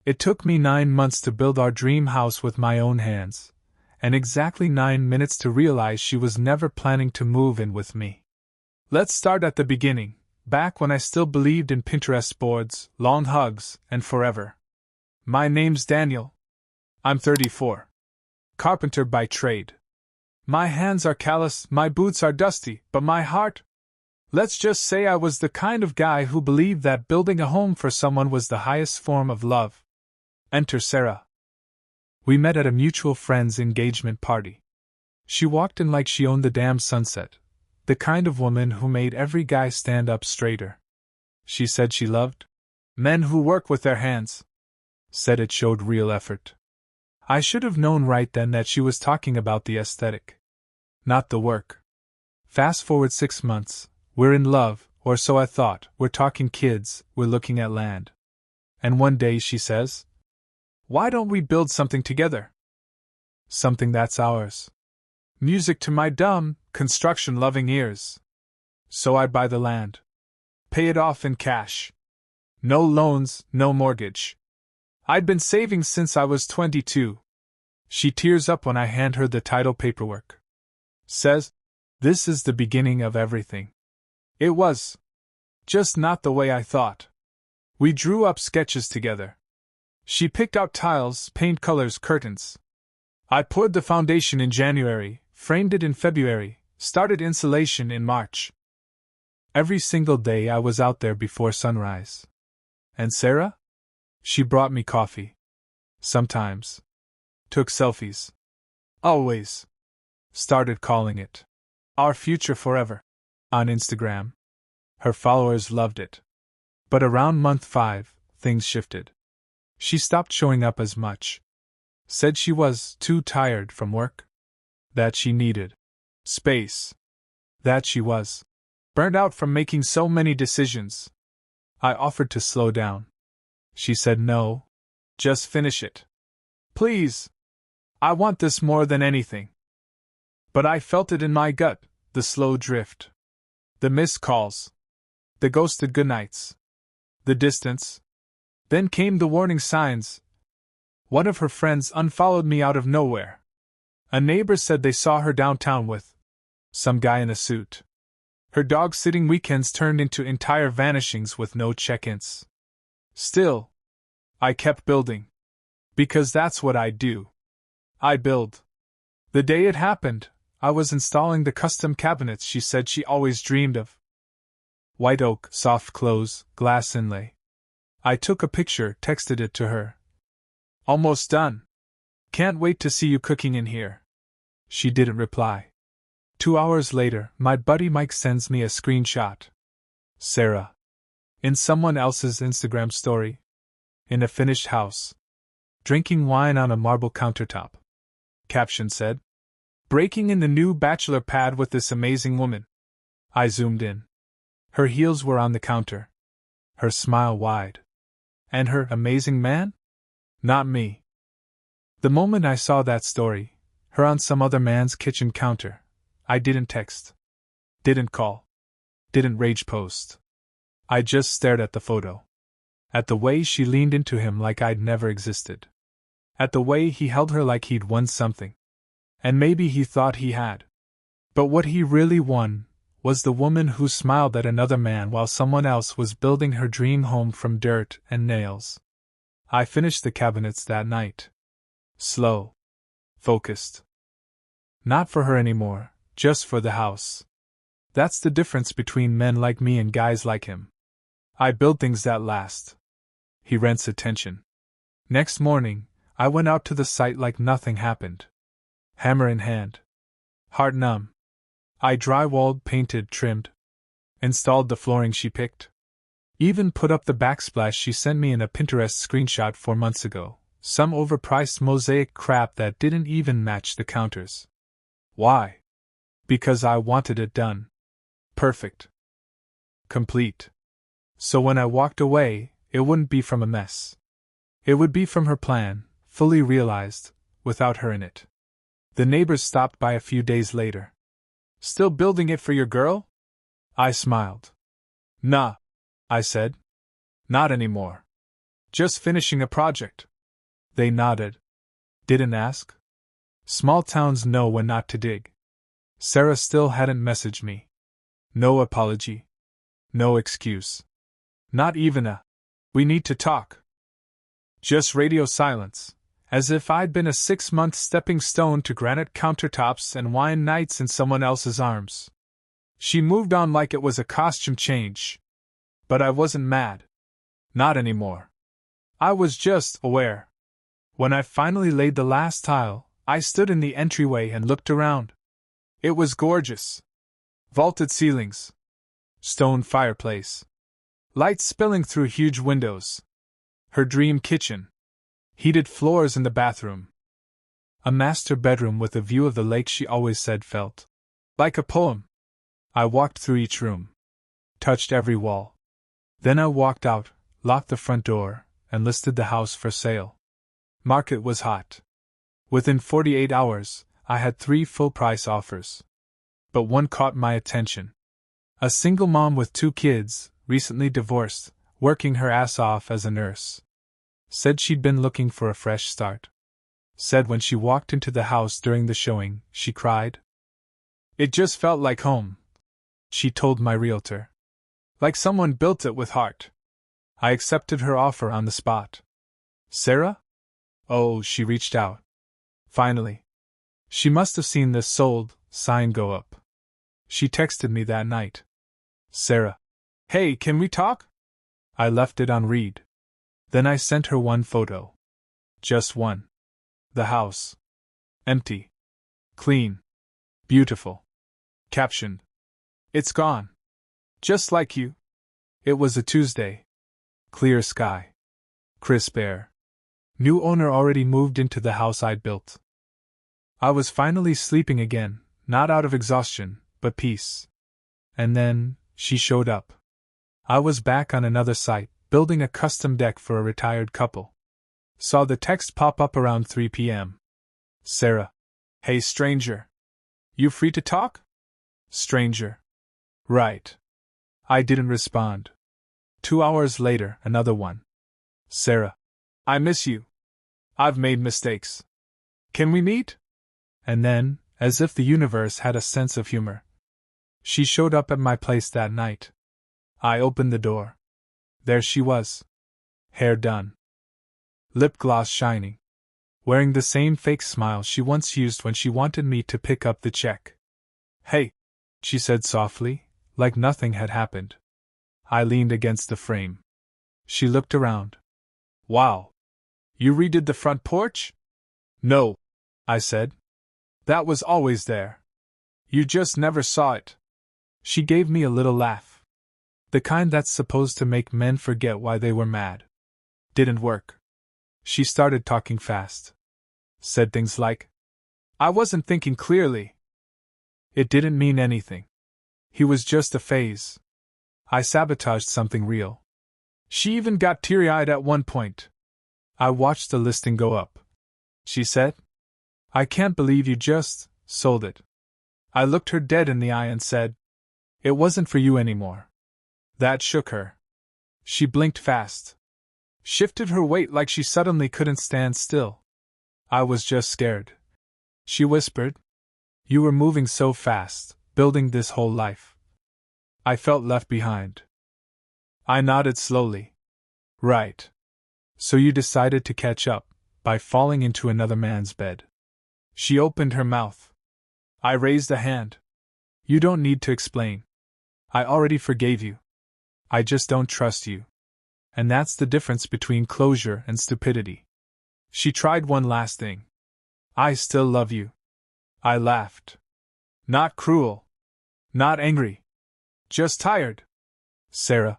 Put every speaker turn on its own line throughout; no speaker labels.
It took me 9 months to build our dream house with my own hands, and exactly 9 minutes to realize she was never planning to move in with me. Let's start at the beginning, back when I still believed in Pinterest boards, long hugs, and forever. My name's Daniel. I'm 34. Carpenter by trade. My hands are callous, my boots are dusty, but my heart? Let's just say I was the kind of guy who believed that building a home for someone was the highest form of love. Enter Sarah. We met at a mutual friend's engagement party. She walked in like she owned the damn sunset, the kind of woman who made every guy stand up straighter. She said she loved men who work with their hands. Said it showed real effort. I should have known right then that she was talking about the aesthetic, not the work. Fast forward 6 months, we're in love, or so I thought, we're talking kids, we're looking at land. And one day she says, "Why don't we build something together? Something that's ours." Music to my dumb, construction-loving ears. So I buy the land. Pay it off in cash. No loans, no mortgage. I'd been saving since I was 22. She tears up when I hand her the title paperwork. Says, "This is the beginning of everything." It was. Just not the way I thought. We drew up sketches together. She picked out tiles, paint colors, curtains. I poured the foundation in January, framed it in February, started insulation in March. Every single day I was out there before sunrise. And Sarah? She brought me coffee. Sometimes. Took selfies. Always. Started calling it Our Future Forever on Instagram. Her followers loved it. But around month 5, things shifted. She stopped showing up as much. Said she was too tired from work. That she needed space. That she was burned out from making so many decisions. I offered to slow down. She said no. Just finish it. Please. I want this more than anything. But I felt it in my gut, the slow drift. The missed calls. The ghosted goodnights. The distance. Then came the warning signs. One of her friends unfollowed me out of nowhere. A neighbor said they saw her downtown with some guy in a suit. Her dog-sitting weekends turned into entire vanishings with no check-ins. Still, I kept building. Because that's what I do. I build. The day it happened, I was installing the custom cabinets she said she always dreamed of. White oak, soft close, glass inlay. I took a picture, texted it to her. Almost done. Can't wait to see you cooking in here. She didn't reply. 2 hours later, my buddy Mike sends me a screenshot. Sarah. In someone else's Instagram story. In a finished house. Drinking wine on a marble countertop. Caption said, "Breaking in the new bachelor pad with this amazing woman." I zoomed in. Her heels were on the counter. Her smile wide. And her amazing man? Not me. The moment I saw that story, her on some other man's kitchen counter, I didn't text. Didn't call. Didn't rage post. I just stared at the photo. At the way she leaned into him like I'd never existed. At the way he held her like he'd won something. And maybe he thought he had. But what he really won was the woman who smiled at another man while someone else was building her dream home from dirt and nails. I finished the cabinets that night. Slow. Focused. Not for her anymore, just for the house. That's the difference between men like me and guys like him. I build things that last. He rents attention. Next morning, I went out to the site like nothing happened. Hammer in hand. Heart numb. I drywalled, painted, trimmed. Installed the flooring she picked. Even put up the backsplash she sent me in a Pinterest screenshot 4 months ago. Some overpriced mosaic crap that didn't even match the counters. Why? Because I wanted it done. Perfect. Complete. So when I walked away, it wouldn't be from a mess. It would be from her plan, fully realized, without her in it. The neighbors stopped by a few days later. Still building it for your girl? I smiled. Nah, I said. Not anymore. Just finishing a project. They nodded. Didn't ask? Small towns know when not to dig. Sarah still hadn't messaged me. No apology. No excuse. Not even a, "We need to talk." Just radio silence, as if I'd been a 6-month stepping stone to granite countertops and wine nights in someone else's arms. She moved on like it was a costume change. But I wasn't mad. Not anymore. I was just aware. When I finally laid the last tile, I stood in the entryway and looked around. It was gorgeous. Vaulted ceilings. Stone fireplace. Light spilling through huge windows. Her dream kitchen. Heated floors in the bathroom. A master bedroom with a view of the lake she always said felt like a poem. I walked through each room. Touched every wall. Then I walked out, locked the front door, and listed the house for sale. Market was hot. Within 48 hours, I had 3 full-price offers. But one caught my attention. A single mom with 2 kids, recently divorced, working her ass off as a nurse. Said she'd been looking for a fresh start. Said when she walked into the house during the showing, she cried. It just felt like home, she told my realtor. Like someone built it with heart. I accepted her offer on the spot. Sarah? Oh, she reached out. Finally. She must have seen the sold sign go up. She texted me that night. Sarah. Hey, can we talk? I left it on read. Then I sent her one photo. Just one. The house. Empty. Clean. Beautiful. Captioned. It's gone. Just like you. It was a Tuesday. Clear sky. Crisp air. New owner already moved into the house I'd built. I was finally sleeping again, not out of exhaustion, but peace. And then, she showed up. I was back on another site, building a custom deck for a retired couple. Saw the text pop up around 3 p.m. Sarah. Hey stranger. You free to talk? Stranger. Right. I didn't respond. 2 hours later, another one. Sarah. I miss you. I've made mistakes. Can we meet? And then, as if the universe had a sense of humor, she showed up at my place that night. I opened the door. There she was. Hair done. Lip gloss shining. Wearing the same fake smile she once used when she wanted me to pick up the check. Hey, she said softly, like nothing had happened. I leaned against the frame. She looked around. Wow. You redid the front porch? No, I said. That was always there. You just never saw it. She gave me a little laugh. The kind that's supposed to make men forget why they were mad. Didn't work. She started talking fast. Said things like, I wasn't thinking clearly. It didn't mean anything. He was just a phase. I sabotaged something real. She even got teary-eyed at one point. I watched the listing go up. She said, I can't believe you just sold it. I looked her dead in the eye and said, it wasn't for you anymore. That shook her. She blinked fast. Shifted her weight like she suddenly couldn't stand still. I was just scared. She whispered, you were moving so fast, building this whole life. I felt left behind. I nodded slowly. Right. So you decided to catch up, by falling into another man's bed. She opened her mouth. I raised a hand. You don't need to explain. I already forgave you. I just don't trust you. And that's the difference between closure and stupidity. She tried one last thing. I still love you. I laughed. Not cruel. Not angry. Just tired. Sarah,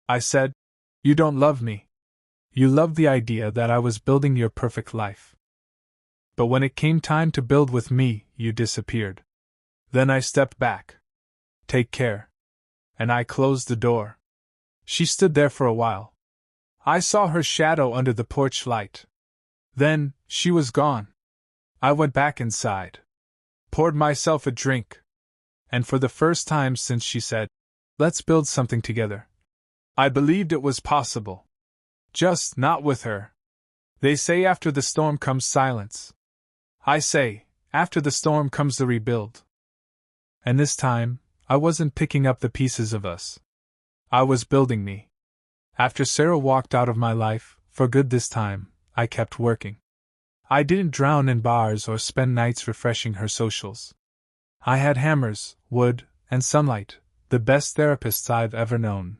I said, you don't love me. You love the idea that I was building your perfect life. But when it came time to build with me, you disappeared. Then I stepped back. Take care. And I closed the door. She stood there for a while. I saw her shadow under the porch light. Then, she was gone. I went back inside. Poured myself a drink. And for the first time since she said, let's build something together, I believed it was possible. Just not with her. They say after the storm comes silence. I say, after the storm comes the rebuild. And this time, I wasn't picking up the pieces of us. I was building me. After Sarah walked out of my life, for good this time, I kept working. I didn't drown in bars or spend nights refreshing her socials. I had hammers, wood, and sunlight, the best therapists I've ever known.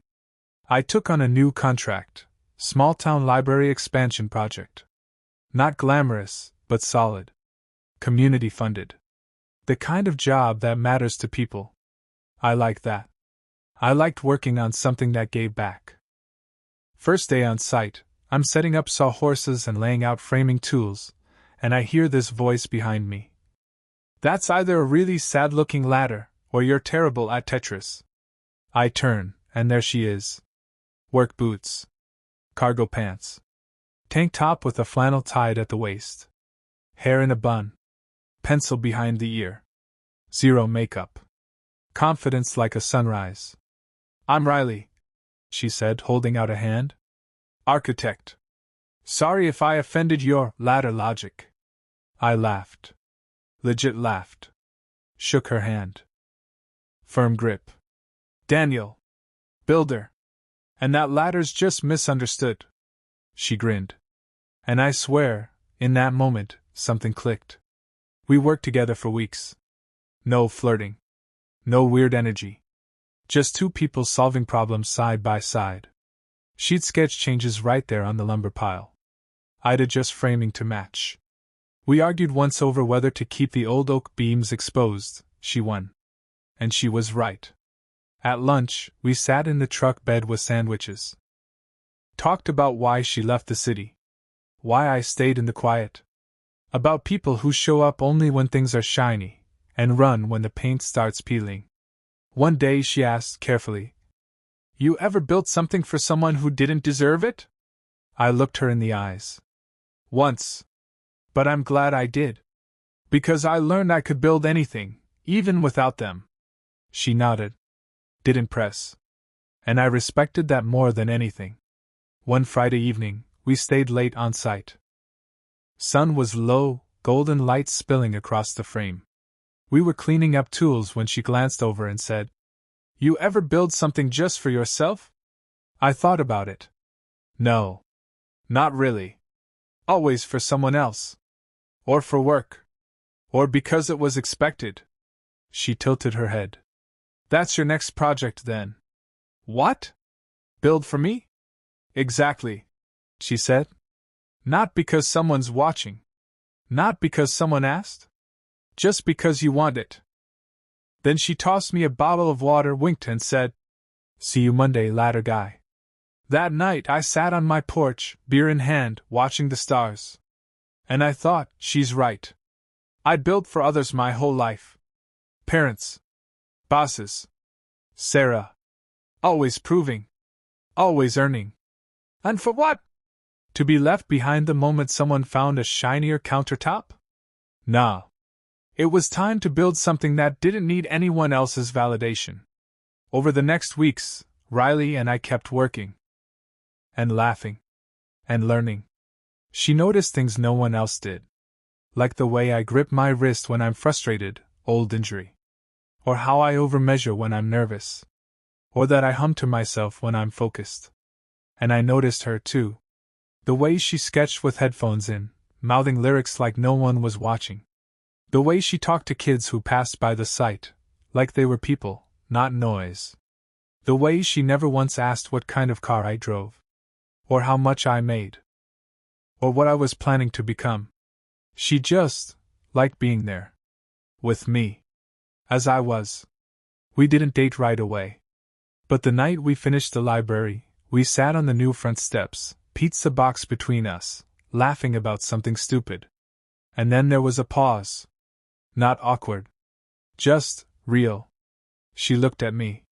I took on a new contract, small-town library expansion project. Not glamorous, but solid. Community-funded. The kind of job that matters to people. I liked that. I liked working on something that gave back. First day on site, I'm setting up sawhorses and laying out framing tools, and I hear this voice behind me. That's either a really sad-looking ladder, or you're terrible at Tetris. I turn, and there she is. Work boots. Cargo pants. Tank top with a flannel tied at the waist. Hair in a bun. Pencil behind the ear. Zero makeup. Confidence like a sunrise. I'm Riley, she said, holding out a hand. Architect. Sorry if I offended your ladder logic. I laughed. Legit laughed. Shook her hand. Firm grip. Daniel. Builder. And that ladder's just misunderstood. She grinned. And I swear, in that moment, something clicked. We worked together for weeks. No flirting. No weird energy. Just two people solving problems side by side. She'd sketch changes right there on the lumber pile. I'd adjust framing to match. We argued once over whether to keep the old oak beams exposed. She won. And she was right. At lunch, we sat in the truck bed with sandwiches. Talked about why she left the city. Why I stayed in the quiet. About people who show up only when things are shiny, and run when the paint starts peeling. One day she asked carefully, You ever built something for someone who didn't deserve it? I looked her in the eyes. Once. But I'm glad I did. Because I learned I could build anything, even without them. She nodded. Didn't press. And I respected that more than anything. One Friday evening, we stayed late on site. Sun was low, golden light spilling across the frame. We were cleaning up tools when she glanced over and said, You ever build something just for yourself? I thought about it. No. Not really. Always for someone else. Or for work. Or because it was expected. She tilted her head. That's your next project then. What? Build for me? Exactly, she said. Not because someone's watching. Not because someone asked. Just because you want it. Then she tossed me a bottle of water, winked, and said, See you Monday, ladder guy. That night I sat on my porch, beer in hand, watching the stars. And I thought, she's right. I'd built for others my whole life. Parents. Bosses. Sarah. Always proving. Always earning. And for what? To be left behind the moment someone found a shinier countertop? Nah. It was time to build something that didn't need anyone else's validation. Over the next weeks, Riley and I kept working. And laughing. And learning. She noticed things no one else did. Like the way I grip my wrist when I'm frustrated, old injury. Or how I overmeasure when I'm nervous. Or that I hum to myself when I'm focused. And I noticed her too. The way she sketched with headphones in, mouthing lyrics like no one was watching. The way she talked to kids who passed by the site, like they were people, not noise. The way she never once asked what kind of car I drove. Or how much I made. Or what I was planning to become. She just liked being there. With me. As I was. We didn't date right away. But the night we finished the library, we sat on the new front steps, pizza box between us, laughing about something stupid. And then there was a pause. Not awkward. Just real. She looked at me.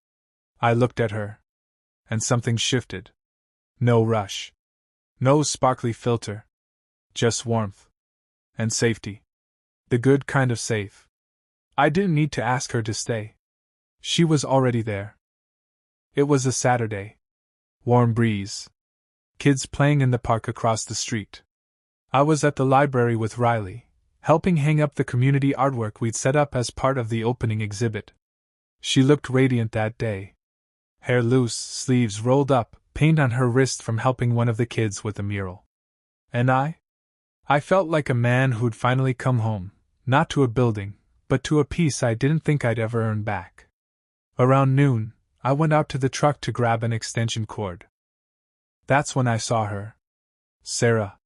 I looked at her. And something shifted. No rush. No sparkly filter. Just warmth. And safety. The good kind of safe. I didn't need to ask her to stay. She was already there. It was a Saturday. Warm breeze. kids playing in the park across the street. I was at the library with Riley, helping hang up the community artwork we'd set up as part of the opening exhibit. She looked radiant that day. Hair loose, sleeves rolled up, paint on her wrist from helping one of the kids with the mural. And I felt like a man who'd finally come home, not to a building, but to a peace I didn't think I'd ever earn back. Around noon, I went out to the truck to grab an extension cord. That's when I saw her. Sarah.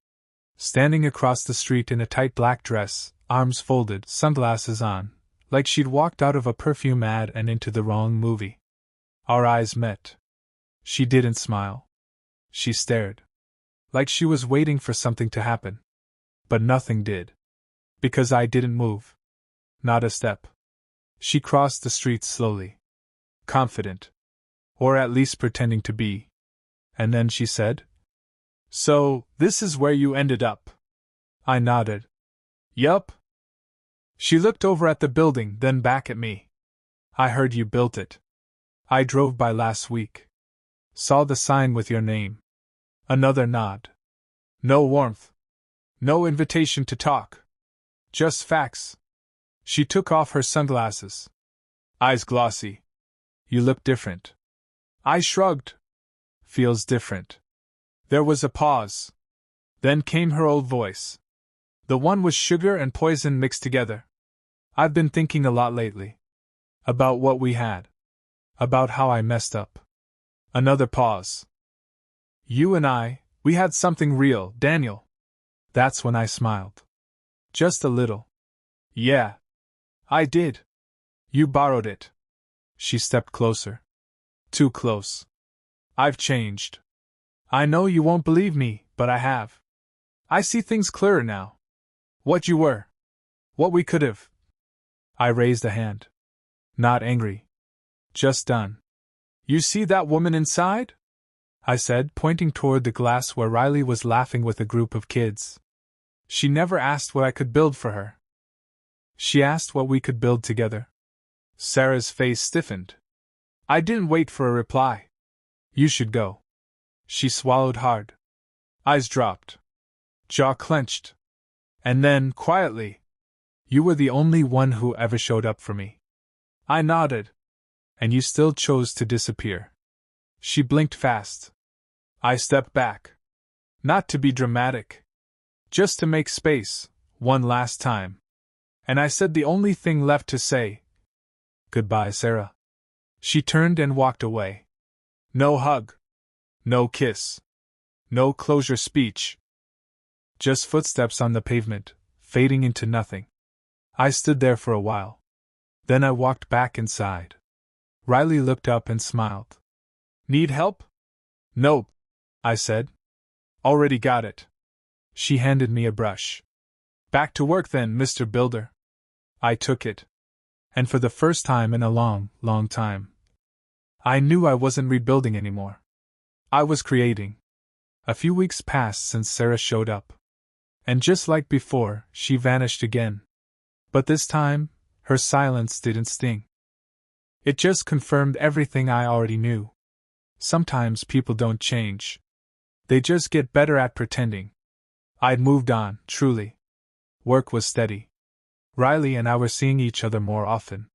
Standing across the street in a tight black dress, arms folded, sunglasses on, like she'd walked out of a perfume ad and into the wrong movie. Our eyes met. She didn't smile. She stared. Like she was waiting for something to happen. But nothing did. Because I didn't move. Not a step. She crossed the street slowly. Confident. Or at least pretending to be. And then she said, "So, this is where you ended up." I nodded. "Yup." She looked over at the building, then back at me. "I heard you built it. I drove by last week. Saw the sign with your name." Another nod. No warmth. No invitation to talk. Just facts. She took off her sunglasses. Eyes glossy. "You look different." I shrugged. "Feels different." There was a pause. Then came her old voice. The one with sugar and poison mixed together. "I've been thinking a lot lately. About what we had. About how I messed up." Another pause. "You and we had something real, Daniel." That's when I smiled. Just a little. "Yeah. I did. You borrowed it." She stepped closer. Too close. "I've changed. I know you won't believe me, but I have. I see things clearer now. What you were. What we could have." I raised a hand. Not angry. Just done. "You see that woman inside?" I said, pointing toward the glass where Riley was laughing with a group of kids. She never asked what I could build for her. She asked what we could build together. Sarah's face stiffened. I didn't wait for a reply. "You should go." She swallowed hard. Eyes dropped. Jaw clenched. And then, quietly, "You were the only one who ever showed up for me." I nodded. "And you still chose to disappear." She blinked fast. I stepped back. Not to be dramatic. Just to make space, one last time. And I said the only thing left to say. "Goodbye, Sarah." She turned and walked away. No hug. No kiss. No closure speech. Just footsteps on the pavement, fading into nothing. I stood there for a while. Then I walked back inside. Riley looked up and smiled. "Need help?" "Nope," I said. "Already got it." She handed me a brush. "Back to work then, Mr. Builder." I took it. And for the first time in a long, long time, I knew I wasn't rebuilding anymore. I was creating. A few weeks passed since Sarah showed up. And just like before, she vanished again. But this time, her silence didn't sting. It just confirmed everything I already knew. Sometimes people don't change. They just get better at pretending. I'd moved on, truly. Work was steady. Riley and I were seeing each other more often.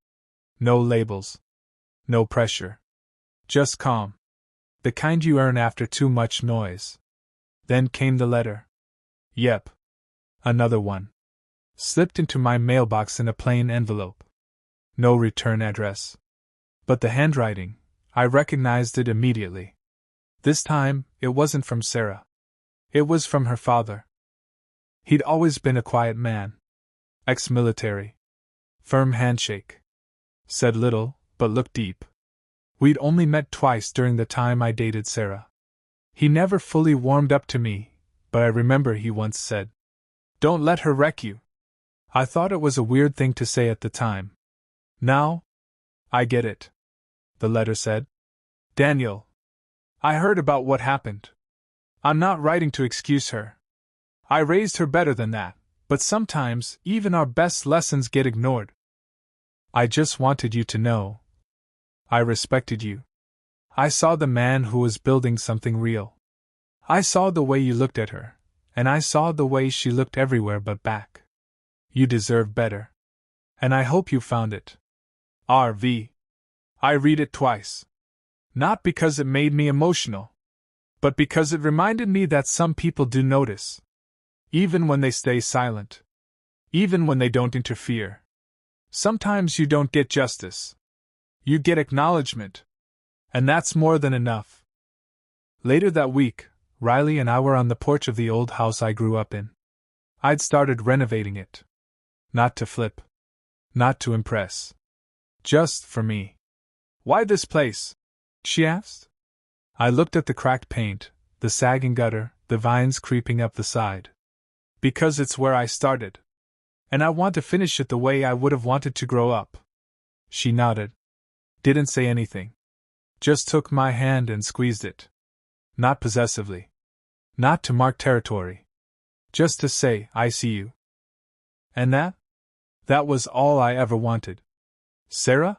No labels. No pressure. Just calm. The kind you earn after too much noise. Then came the letter. Yep. Another one. Slipped into my mailbox in a plain envelope. No return address. But the handwriting, I recognized it immediately. This time, it wasn't from Sarah. It was from her father. He'd always been a quiet man. Ex-military. Firm handshake. Said little, but looked deep. We'd only met twice during the time I dated Sarah. He never fully warmed up to me, but I remember he once said, "Don't let her wreck you." I thought it was a weird thing to say at the time. Now, I get it. The letter said, "Daniel, I heard about what happened. I'm not writing to excuse her. I raised her better than that, but sometimes even our best lessons get ignored. I just wanted you to know. I respected you. I saw the man who was building something real. I saw the way you looked at her, and I saw the way she looked everywhere but back. You deserve better. And I hope you found it. RV. I read it twice. Not because it made me emotional, but because it reminded me that some people do notice. Even when they stay silent. Even when they don't interfere. Sometimes you don't get justice. You get acknowledgement. And that's more than enough. Later that week, Riley and I were on the porch of the old house I grew up in. I'd started renovating it. Not to flip. Not to impress. Just for me. Why this place? She asked. I looked at the cracked paint, the sagging gutter, the vines creeping up the side. Because it's where I started. And I want to finish it the way I would have wanted to grow up. She nodded. Didn't say anything. Just took my hand and squeezed it. Not possessively. Not to mark territory. Just to say, I see you. And that was all I ever wanted. Sarah?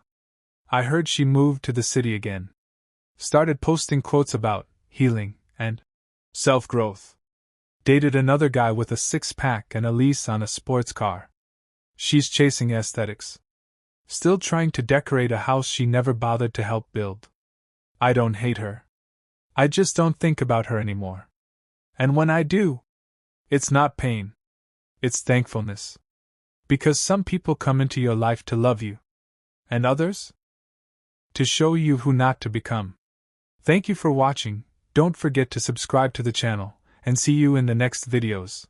I heard she moved to the city again. Started posting quotes about healing and self-growth. Dated another guy with a six-pack and a lease on a sports car. She's chasing aesthetics. Still trying to decorate a house she never bothered to help build. I don't hate her. I just don't think about her anymore. And when I do, it's not pain. It's thankfulness. Because some people come into your life to love you. And others? To show you who not to become. Thank you for watching. Don't forget to subscribe to the channel, and see you in the next videos.